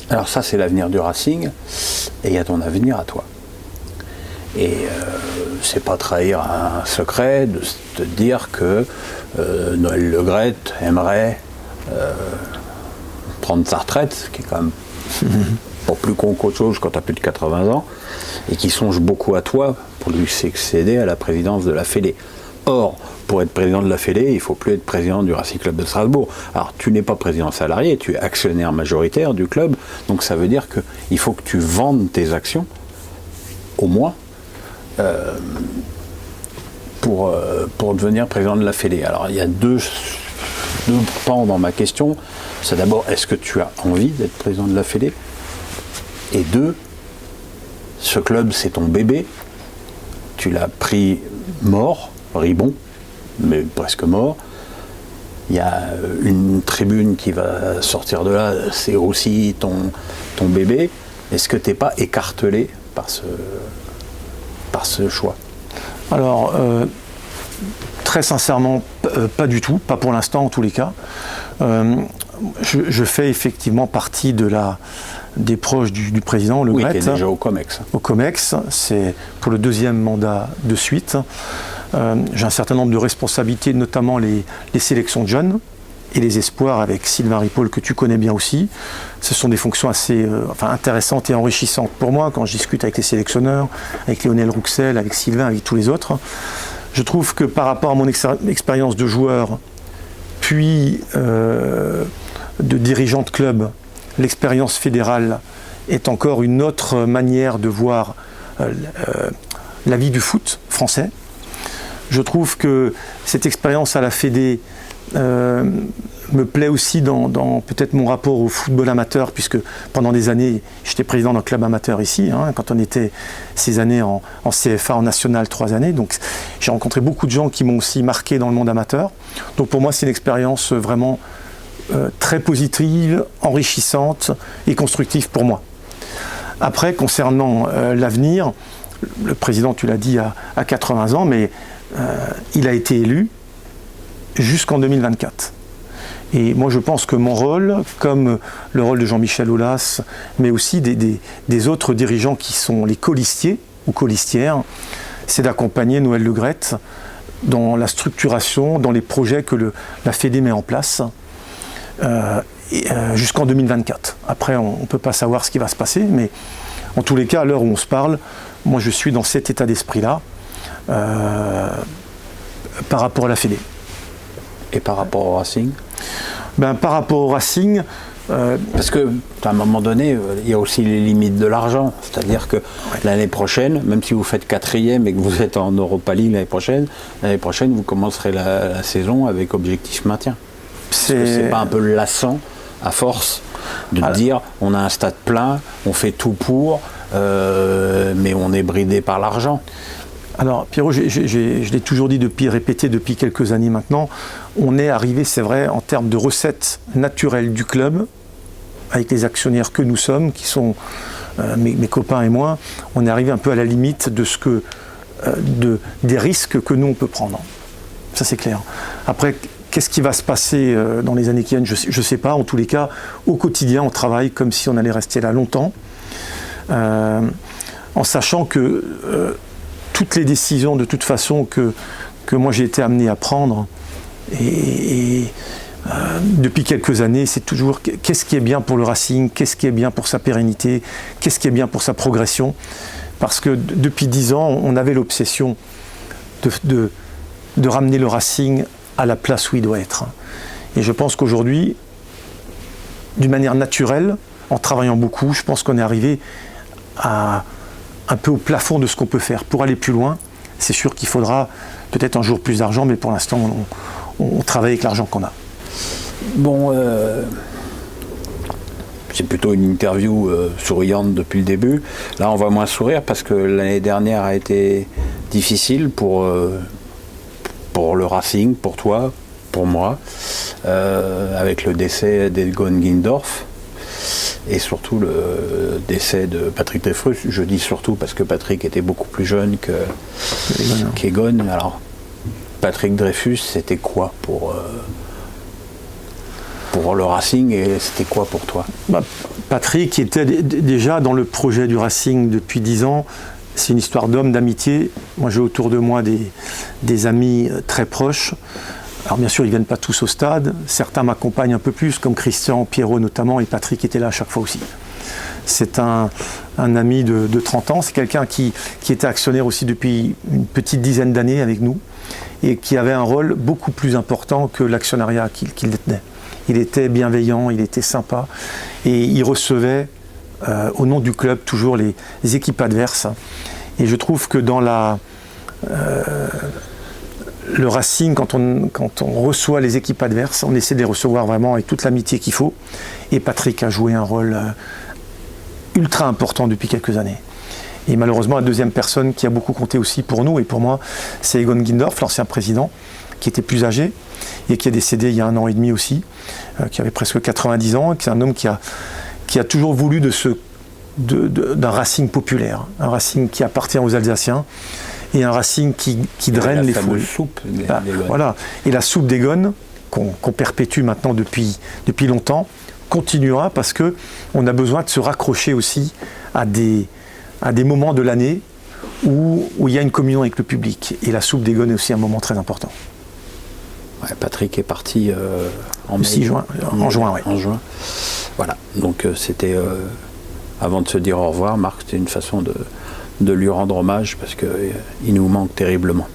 Alors ça, c'est l'avenir du Racing, et il y a ton avenir à toi. Et c'est pas trahir un secret de te dire que Noël Le Graët aimerait prendre sa retraite, ce qui est quand même pas plus con qu'autre chose quand tu as plus de 80 ans, et qui songe beaucoup à toi pour lui succéder à la présidence de la Fédé. Or, pour être président de la Fédé, il ne faut plus être président du Racing Club de Strasbourg. Alors, tu n'es pas président salarié, tu es actionnaire majoritaire du club, donc ça veut dire qu'il faut que tu vendes tes actions, au moins, pour devenir président de la Fédé. Alors, il y a deux pans dans ma question. C'est d'abord, est-ce que tu as envie d'être président de la Fédé ? Et deux, ce club, c'est ton bébé. Tu l'as pris mort, ribon, mais presque mort. Il y a une tribune qui va sortir de là, c'est aussi ton bébé. Est-ce que tu n'es pas écartelé par ce choix ? Alors, très sincèrement, pas du tout, pas pour l'instant en tous les cas. Je fais effectivement partie des proches du président Le Graët. Oui, tu es déjà au COMEX. Au COMEX, c'est pour le 2e mandat de suite. J'ai un certain nombre de responsabilités, notamment les sélections de jeunes et les espoirs avec Sylvain Ripoll, que tu connais bien aussi. Ce sont des fonctions assez intéressantes et enrichissantes pour moi quand je discute avec les sélectionneurs, avec Lionel Rouxel, avec Sylvain, avec tous les autres. Je trouve que par rapport à mon expérience de joueur, puis de dirigeant de club, l'expérience fédérale est encore une autre manière de voir la vie du foot français. Je trouve que cette expérience à la Fédé me plaît aussi dans peut-être mon rapport au football amateur, puisque pendant des années, j'étais président d'un club amateur ici, quand on était ces années en CFA, en National, 3 années. Donc j'ai rencontré beaucoup de gens qui m'ont aussi marqué dans le monde amateur. Donc pour moi, c'est une expérience vraiment très positive, enrichissante et constructive pour moi. Après, concernant l'avenir, le président, tu l'as dit, a 80 ans, mais il a été élu jusqu'en 2024. Et moi, je pense que mon rôle, comme le rôle de Jean-Michel Aulas, mais aussi des autres dirigeants qui sont les colistiers ou colistières, c'est d'accompagner Noël Le Graët dans la structuration, dans les projets que la Fédé met en place jusqu'en 2024. Après, on ne peut pas savoir ce qui va se passer, mais en tous les cas, à l'heure où on se parle, moi, je suis dans cet état d'esprit-là par rapport à la Fédé. Et par rapport au Racing ? Par rapport au Racing... parce que, à un moment donné, il y a aussi les limites de l'argent. C'est-à-dire que l'année prochaine, même si vous faites 4e et que vous êtes en Europa League l'année prochaine, vous commencerez la saison avec objectif maintien. C'est pas un peu lassant, à force, de dire on a un stade plein, on fait tout pour, mais on est bridé par l'argent. Alors Pierrot, je l'ai toujours dit répété depuis quelques années maintenant, on est arrivé, c'est vrai, en termes de recettes naturelles du club, avec les actionnaires que nous sommes, qui sont mes copains et moi, on est arrivé un peu à la limite des risques que nous on peut prendre. Ça c'est clair. Après, qu'est-ce qui va se passer dans les années qui viennent, je ne sais pas. En tous les cas, au quotidien, on travaille comme si on allait rester là longtemps, en sachant que toutes les décisions, de toute façon, que moi j'ai été amené à prendre, et depuis quelques années, c'est toujours qu'est-ce qui est bien pour le Racing, qu'est-ce qui est bien pour sa pérennité, qu'est-ce qui est bien pour sa progression. Parce que depuis 10 ans, on avait l'obsession de ramener le Racing à la place où il doit être. Et je pense qu'aujourd'hui, d'une manière naturelle, en travaillant beaucoup, je pense qu'on est arrivé un peu au plafond de ce qu'on peut faire. Pour aller plus loin, c'est sûr qu'il faudra peut-être un jour plus d'argent, mais pour l'instant, on travaille avec l'argent qu'on a. Bon, c'est plutôt une interview souriante depuis le début. Là, on va moins sourire parce que l'année dernière a été difficile pour le Racing, pour toi, pour moi, avec le décès d'Egon Guindorf. Et surtout le décès de Patrick Dreyfus. Je dis surtout parce que Patrick était beaucoup plus jeune qu'Egon. Alors, Patrick Dreyfus, c'était quoi pour... pour le Racing et c'était quoi pour toi? Patrick était déjà dans le projet du Racing depuis 10 ans. C'est une histoire d'homme, d'amitié. Moi, j'ai autour de moi des amis très proches. Alors bien sûr, ils ne viennent pas tous au stade. Certains m'accompagnent un peu plus, comme Christian, Pierrot notamment, et Patrick était là à chaque fois aussi. C'est un ami de 30 ans. C'est quelqu'un qui était actionnaire aussi depuis une petite dizaine d'années avec nous et qui avait un rôle beaucoup plus important que l'actionnariat qu'il détenait. Il était bienveillant, il était sympa et il recevait au nom du club toujours les équipes adverses. Et je trouve que dans le Racing, quand on reçoit les équipes adverses, on essaie de les recevoir vraiment avec toute l'amitié qu'il faut. Et Patrick a joué un rôle ultra important depuis quelques années. Et malheureusement, la deuxième personne qui a beaucoup compté aussi pour nous et pour moi, c'est Egon Guindorf, l'ancien président, qui était plus âgé et qui est décédé il y a 1 an et demi aussi, qui avait presque 90 ans, qui est un homme qui a toujours voulu d'un Racing populaire, un Racing qui appartient aux Alsaciens et un Racing qui draine les foules. Soupe voilà. Et la soupe d'Egon, qu'on perpétue maintenant depuis longtemps, continuera parce qu'on a besoin de se raccrocher aussi à des moments de l'année où il y a une communion avec le public. Et la soupe d'Egon est aussi un moment très important. Ouais, Patrick est parti en juin. En juin. Voilà, donc c'était, avant de se dire au revoir, Marc, c'était une façon de lui rendre hommage parce qu'il nous manque terriblement.